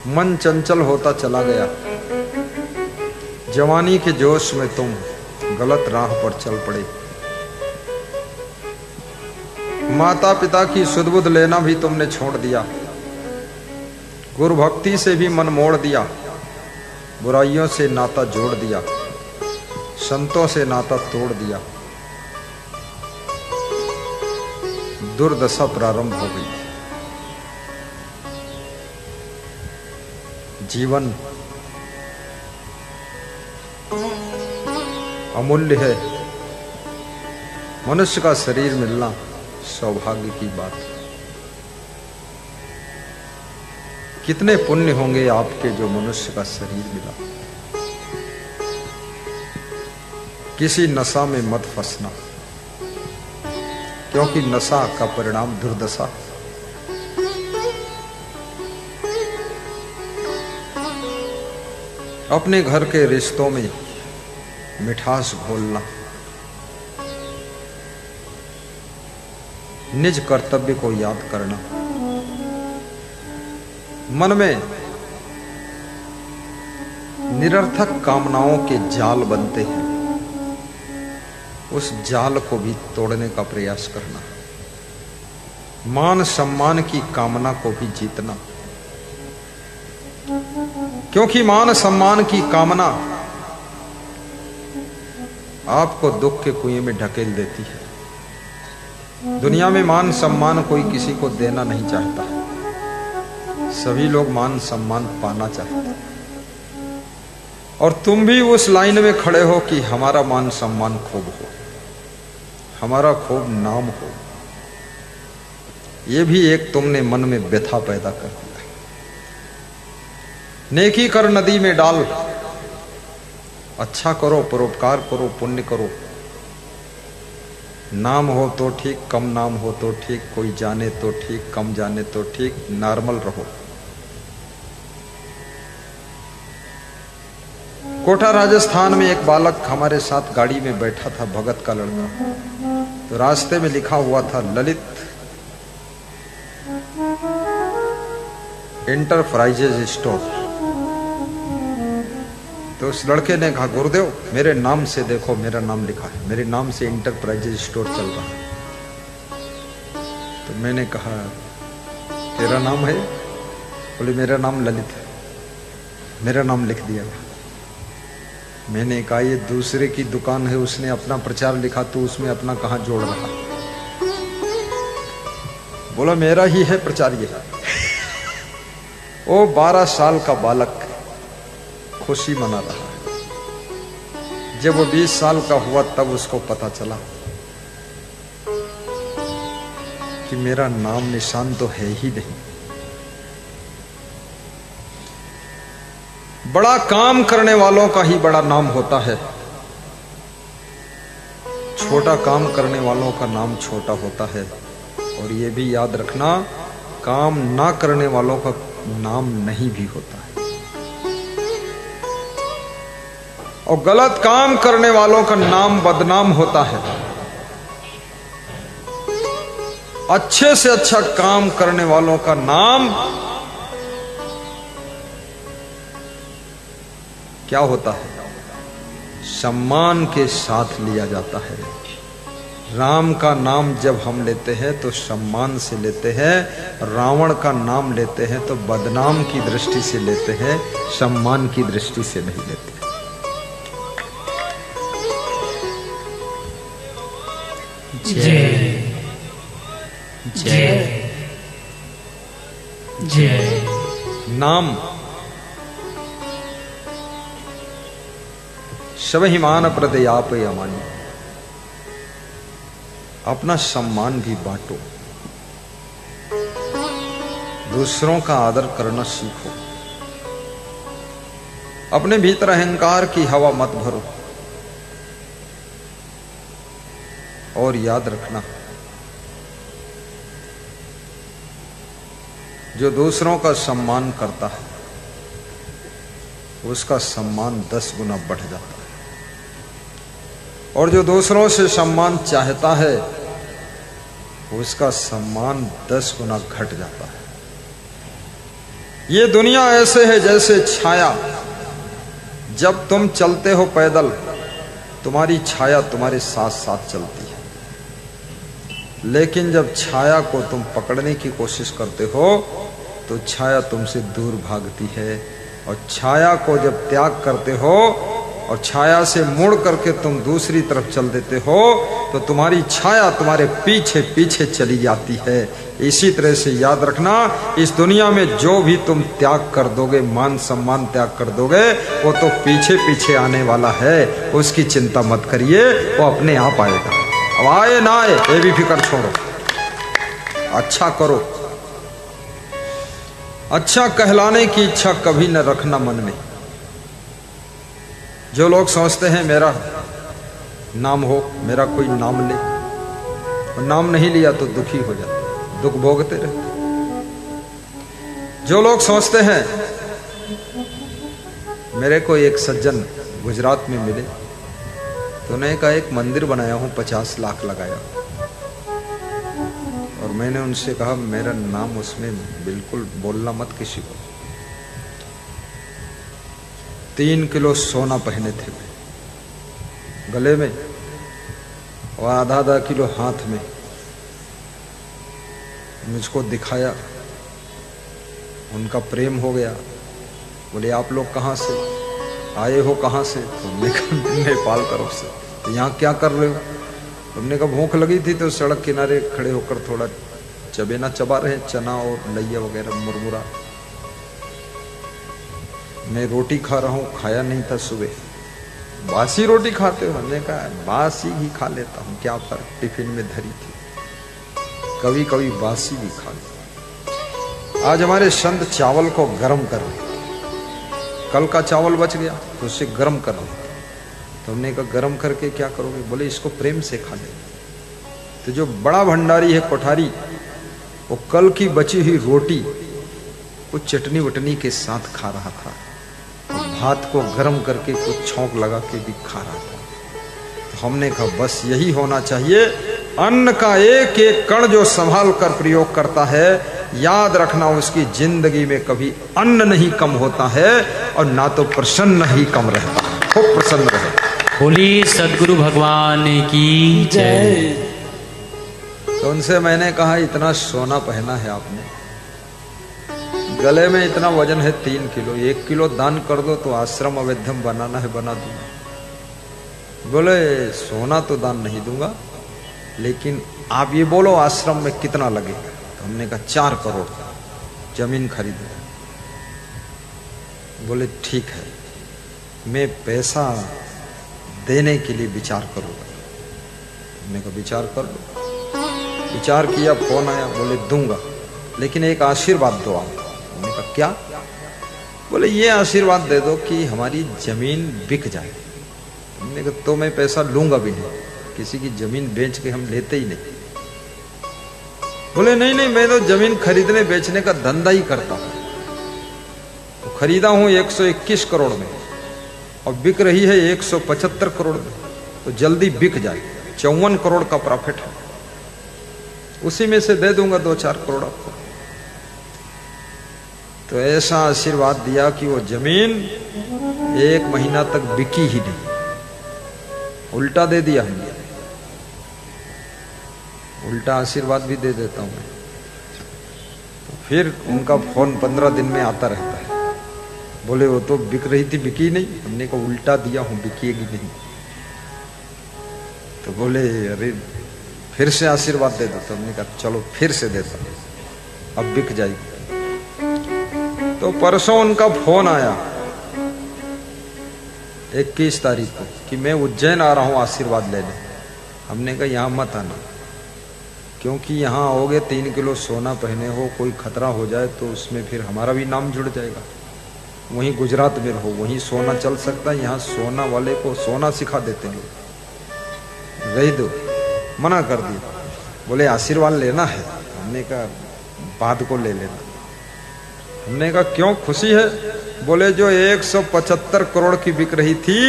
मन चंचल होता चला गया। जवानी के जोश में तुम गलत राह पर चल पड़े। माता पिता की सुध बुध लेना भी तुमने छोड़ दिया। गुरु भक्ति से भी मन मोड़ दिया। बुराइयों से नाता जोड़ दिया। संतों से नाता तोड़ दिया। दुर्दशा प्रारंभ हो गई। जीवन अमूल्य है। मनुष्य का शरीर मिलना सौभाग्य की बात। कितने पुण्य होंगे आपके जो मनुष्य का शरीर मिला। किसी नशा में मत फंसना, क्योंकि नशा का परिणाम दुर्दशा। अपने घर के रिश्तों में मिठास घोलना, निज कर्तव्य को याद करना। मन में निरर्थक कामनाओं के जाल बनते हैं, उस जाल को भी तोड़ने का प्रयास करना। मान सम्मान की कामना को भी जीतना, क्योंकि मान सम्मान की कामना आपको दुख के कुएं में ढकेल देती है। दुनिया में मान सम्मान कोई किसी को देना नहीं चाहता, सभी लोग मान सम्मान पाना चाहते हैं। और तुम भी उस लाइन में खड़े हो कि हमारा मान सम्मान खूब हो, हमारा खूब नाम हो। यह भी एक तुमने मन में व्यथा पैदा कर दिया। नेकी कर नदी में डाल, अच्छा करो, परोपकार करो, पुण्य करो। नाम हो तो ठीक, कम नाम हो तो ठीक, कोई जाने तो ठीक, कम जाने तो ठीक, नॉर्मल रहो। कोटा राजस्थान में एक बालक हमारे साथ गाड़ी में बैठा था, भगत का लड़का। तो रास्ते में लिखा हुआ था ललित इंटरप्राइजेज स्टोर। तो उस लड़के ने कहा, गुरुदेव मेरे नाम से देखो, मेरा नाम लिखा है, मेरे नाम से इंटरप्राइजेज स्टोर चल रहा है। तो मैंने कहा, तेरा नाम है? बोले मेरा नाम ललित है। मेरा नाम लिख दिया। मैंने कहा, ये दूसरे की दुकान है, उसने अपना प्रचार लिखा, तो उसमें अपना कहां जोड़ रहा? बोला मेरा ही है प्रचार ये। वो 12 साल का बालक खुशी मना रहा है। जब वो 20 साल का हुआ तब उसको पता चला कि मेरा नाम निशान तो है ही नहीं। बड़ा काम करने वालों का ही बड़ा नाम होता है, छोटा काम करने वालों का नाम छोटा होता है। और ये भी याद रखना, काम ना करने वालों का नाम नहीं भी होता है। और गलत काम करने वालों का नाम बदनाम होता है। अच्छे से अच्छा काम करने वालों का नाम क्या होता है? सम्मान के साथ लिया जाता है। राम का नाम जब हम लेते हैं तो सम्मान से लेते हैं, रावण का नाम लेते हैं तो बदनाम की दृष्टि से लेते हैं, सम्मान की दृष्टि से नहीं लेते। जय जय जय। नाम शबहिमान प्रदयाप अमानी। अपना सम्मान भी बांटो, दूसरों का आदर करना सीखो। अपने भीतर अहंकार की हवा मत भरो। और याद रखना, जो दूसरों का सम्मान करता है उसका सम्मान 10 गुना बढ़ जाता है। और जो दूसरों से सम्मान चाहता है उसका सम्मान 10 गुना घट जाता है। ये दुनिया ऐसे है जैसे छाया, जब तुम चलते हो पैदल तुम्हारी छाया तुम्हारे साथ साथ चलती है, लेकिन जब छाया को तुम पकड़ने की कोशिश करते हो तो छाया तुमसे दूर भागती है, और छाया को जब त्याग करते हो और छाया से मुड़ करके तुम दूसरी तरफ चल देते हो तो तुम्हारी छाया तुम्हारे पीछे पीछे चली जाती है। इसी तरह से याद रखना, इस दुनिया में जो भी तुम त्याग कर दोगे, मान सम्मान त्याग कर दोगे, वो तो पीछे पीछे आने वाला है, उसकी चिंता मत करिए, वो अपने आप आएगा। अब आए ना आए ये भी फिक्र छोड़ो, अच्छा करो। अच्छा कहलाने की इच्छा कभी न रखना मन में। जो लोग समझते हैं मेरा नाम हो, मेरा कोई नाम ले, और नाम नहीं लिया तो दुखी हो जाते, दुख भोगते रहते। जो लोग समझते हैं मेरे को एक सज्जन गुजरात में मिले तो उन्हें कहा एक मंदिर बनाया हूं, 50 लाख लगाया, और मैंने उनसे कहा मेरा नाम उसमें बिल्कुल बोलना मत किसी को। 3 किलो सोना पहने थे गले में और आधा किलो हाथ में, मुझको दिखाया, उनका प्रेम हो गया। बोले आप लोग कहाँ से आए हो, कहाँ से? तुमने कहा नेपाल तरफ से। तो यहाँ क्या कर रहे हो? तुमने कहा भूख लगी थी तो सड़क किनारे खड़े होकर थोड़ा चबेना चबा रहे, चना और लैया वगैरह मुरमुरा। मैं रोटी खा रहा हूँ, खाया नहीं था सुबह। बासी रोटी खाते हो? हमने कहा बासी ही खा लेता हूँ, क्या फर्क, टिफिन में धरी थी, कभी कभी बासी भी खा लेता। आज हमारे संत चावल को गर्म कर रहे, कल का चावल बच गया तो उसे गर्म कर रहे। तो हमने कहा गर्म करके क्या करोगे? बोले इसको प्रेम से खा ले। तो जो बड़ा भंडारी है कोठारी, वो कल की बची हुई रोटी वो चटनी वटनी के साथ खा रहा था, और भात को गर्म करके कुछ छौंक लगा के भी खा रहा था। तो हमने कहा बस यही होना चाहिए। अन्न का एक एक कण जो संभाल कर प्रयोग करता है, याद रखना उसकी जिंदगी में कभी अन्न नहीं कम होता है, और ना तो प्रसन्न ही कम रहता है। खूब प्रसन्न रहे। बोली सद्गुरु भगवान की जय। तो उनसे मैंने कहा इतना सोना पहना है आपने, गले में इतना वजन है 3 किलो, 1 किलो दान कर दो तो आश्रम अवैधम बनाना है बना दूंगा। बोले सोना तो दान नहीं दूंगा, लेकिन आप ये बोलो आश्रम में कितना लगेगा? तो हमने कहा 4 करोड़ जमीन खरीदो। बोले ठीक है, मैं पैसा देने के लिए विचार करूंगा। हमने कहा विचार कर लो। विचार किया, फोन आया, बोले दूंगा, लेकिन एक आशीर्वाद दो आप। हमने कहा क्या? बोले ये आशीर्वाद दे दो कि हमारी जमीन बिक जाए। हमने कहा तो मैं पैसा लूंगा भी नहीं, किसी की जमीन बेच के हम लेते ही नहीं। बोले नहीं नहीं, मैं तो जमीन खरीदने बेचने का धंधा ही करता हूं। तो खरीदा हूं 121 करोड़ में और बिक रही है 175 करोड़ में, तो जल्दी बिक जाए, 54 करोड़ का प्रॉफिट है, उसी में से दे दूंगा 2-4 करोड़ आपको। तो ऐसा आशीर्वाद दिया कि वो जमीन 1 महीना तक बिकी ही नहीं, उल्टा दे दिया हमने। उल्टा आशीर्वाद भी दे देता हूं मैं। तो फिर उनका फोन 15 दिन में आता रहता है। बोले वो तो बिक रही थी, बिकी नहीं। हमने को उल्टा दिया हूं, बिकेगी नहीं। तो बोले अरे फिर से आशीर्वाद दे दो। तो हमने कहा चलो फिर से देता हूं, अब बिक जाएगी। तो परसों उनका फोन आया 21 तारीख को कि मैं उज्जैन आ रहा हूं आशीर्वाद लेने। हमने कहा यहां मत आना, क्योंकि यहाँ आओगे 3 किलो सोना पहने हो, कोई खतरा हो जाए तो उसमें फिर हमारा भी नाम जुड़ जाएगा। वहीं गुजरात में रहो, वहीं सोना चल सकता है। यहाँ सोना वाले को सोना सिखा देते हैं, रह दो। मना कर दिया। बोले आशीर्वाद लेना है। हमने कहा बाद को ले लेना। हमने कहा क्यों, खुशी है? बोले जो 175 करोड़ की बिक रही थी,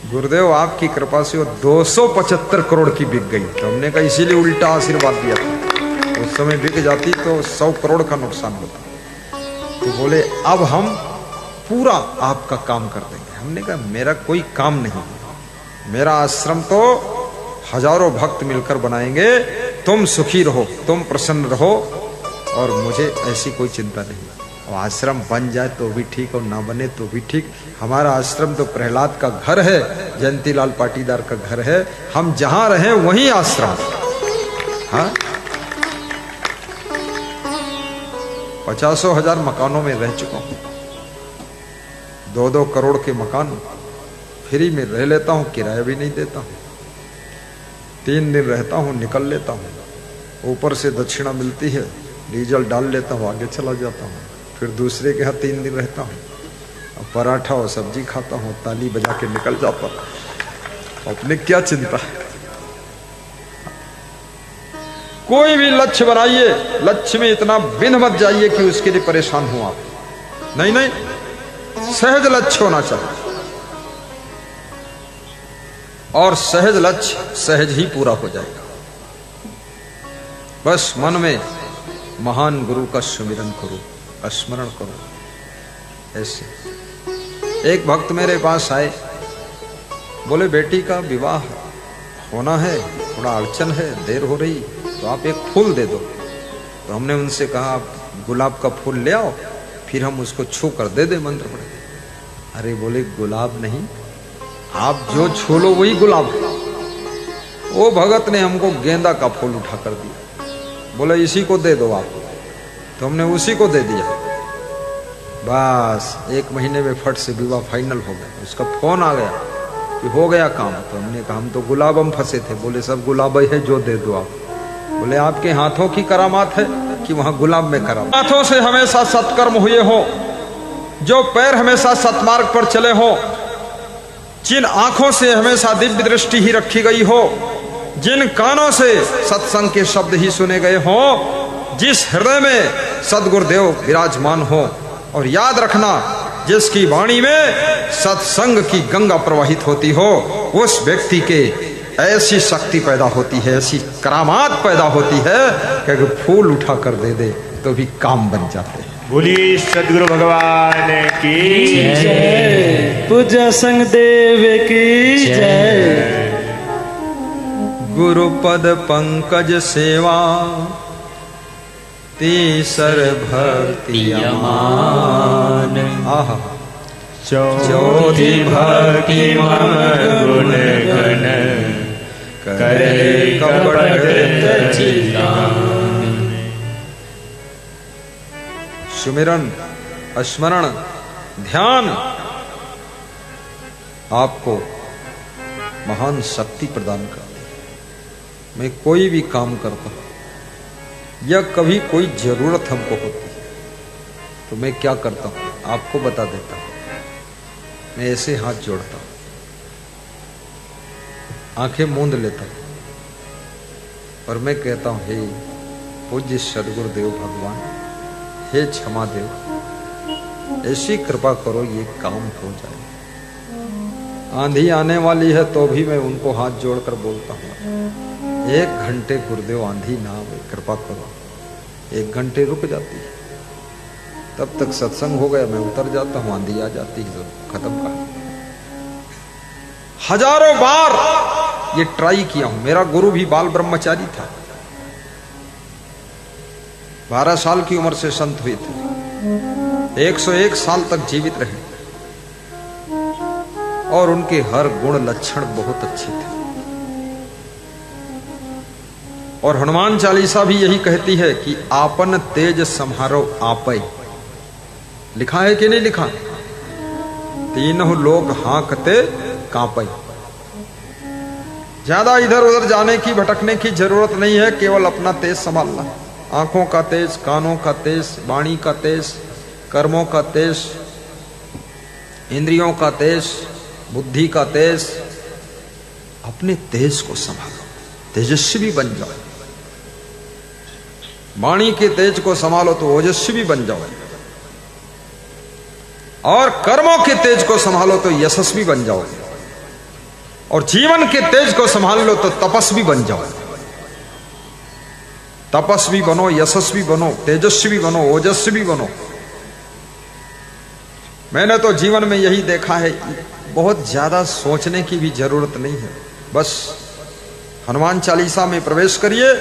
गुरुदेव आपकी कृपा से वो 275 करोड़ की बिक गई। तो हमने कहा इसीलिए उल्टा आशीर्वाद दिया था, उस समय बिक जाती तो 100 करोड़ का नुकसान होता। तो बोले अब हम पूरा आपका काम कर देंगे। हमने कहा मेरा कोई काम नहीं, मेरा आश्रम तो हजारों भक्त मिलकर बनाएंगे, तुम सुखी रहो, तुम प्रसन्न रहो, और मुझे ऐसी कोई चिंता नहीं। और आश्रम बन जाए तो भी ठीक और ना बने तो भी ठीक। हमारा आश्रम तो प्रहलाद का घर है, जयंतीलाल पाटीदार का घर है, हम जहां रहें वहीं आश्रम। हाँ, 50,000 मकानों में रह चुका हूं, 2-2 करोड़ के मकान फ्री में रह लेता हूं, किराया भी नहीं देता हूं। 3 दिन रहता हूं, निकल लेता हूं, ऊपर से दक्षिणा मिलती है, डीजल डाल लेता हूं, आगे चला जाता हूं। फिर दूसरे के यहाँ 3 दिन रहता हूं, और पराठा और सब्जी खाता हूं, ताली बजा के निकल जाता हूं। अपने क्या चिंता है। कोई भी लक्ष्य बनाइए, लक्ष्य में इतना बिंद मत जाइए कि उसके लिए परेशान हो आप। नहीं नहीं, सहज लक्ष्य होना चाहिए, और सहज लक्ष्य सहज ही पूरा हो जाएगा। बस मन में महान गुरु का सुमिरन करो, स्मरण करो। ऐसे एक भक्त मेरे पास आए, बोले बेटी का विवाह होना है, थोड़ा अड़चन है, देर हो रही, तो आप एक फूल दे दो। तो हमने उनसे कहा आप गुलाब का फूल ले आओ, फिर हम उसको छू कर दे दे मंत्र पढ़ के। अरे बोले गुलाब नहीं, आप जो छू लो वही गुलाब। वो भगत ने हमको गेंदा का फूल उठा कर दिया, बोले इसी को दे दो आप। तो हमने उसी को दे दिया। बस 1 महीने में फट से विवाह फाइनल हो गया। उसका फोन आ गया कि हो गया काम। तो हमने कहा हम तो गुलाब हम फंसे थे। बोले सब गुलाब है, जो दे दो आप। बोले आपके हाथों की करामात है कि वहां गुलाब में करामात। हाथों से हमेशा सत्कर्म हुए हो, जो पैर हमेशा सत्मार्ग पर चले हो, जिन आंखों से हमेशा दिव्य दृष्टि ही रखी गई हो, जिन कानों से सत्संग के शब्द ही सुने गए हो, जिस हृदय में सद्गुरुदेव विराजमान हो, और याद रखना जिसकी वाणी में सत्संग की गंगा प्रवाहित होती हो, उस व्यक्ति के ऐसी शक्ति पैदा होती है, ऐसी करामात पैदा होती है कि अगर फूल उठा कर दे दे तो भी काम बन जाते हैं। बोलिए सद्गुरु भगवान की जय, पूज्य संग देव की जय। गुरुपद पंकज सेवा तीसर भक्ति अमान। आहा, चौथी भक्ति मम गुण गण करे कपट चितान। सुमिरन, स्मरण, ध्यान आपको महान शक्ति प्रदान करती है। मैं कोई भी काम करता हूं या कभी कोई जरूरत हमको होती है तो मैं क्या करता हूं आपको बता देता हूं। मैं ऐसे हाथ जोड़ता हूं, आंखें मूंद लेता हूं, और मैं कहता हूं हे पूज्य सद्गुरुदेव भगवान, हे क्षमा देव, ऐसी कृपा करो ये काम हो जाए। आंधी आने वाली है तो भी मैं उनको हाथ जोड़कर बोलता हूं 1 घंटे गुरुदेव आंधी ना आवे, कृपा करो। 1 घंटे रुक जाती है, तब तक सत्संग हो गया, मैं उतर जाता हूं, आंधी आ जाती है तो खत्म कहानी। हजारों बार ये ट्राई किया हूं। मेरा गुरु भी बाल ब्रह्मचारी था, 12 साल की उम्र से संत हुए थे, 101 साल तक जीवित रहे, और उनके हर गुण लक्षण बहुत अच्छे थे। और हनुमान चालीसा भी यही कहती है कि आपन तेज सम्हारो आपै। लिखा है कि नहीं लिखा? तीनों लोग हाँकते कांपै। ज्यादा इधर उधर जाने की, भटकने की जरूरत नहीं है, केवल अपना तेज संभालना। आंखों का तेज, कानों का तेज, वाणी का तेज, कर्मों का तेज, इंद्रियों का तेज, बुद्धि का तेज। अपने तेज को संभालो, तेजस्वी बन जाओ। वाणी के तेज को संभालो तो ओजस्वी बन जाओ, और कर्मों के तेज को संभालो तो यशस्वी बन जाओ, और जीवन के तेज को संभाल लो तो तपस्वी बन जाओ। तपस्वी बनो, यशस्वी बनो, तेजस्वी बनो, ओजस्वी बनो। मैंने तो जीवन में यही देखा है, बहुत ज्यादा सोचने की भी जरूरत नहीं है, बस हनुमान चालीसा में प्रवेश करिए।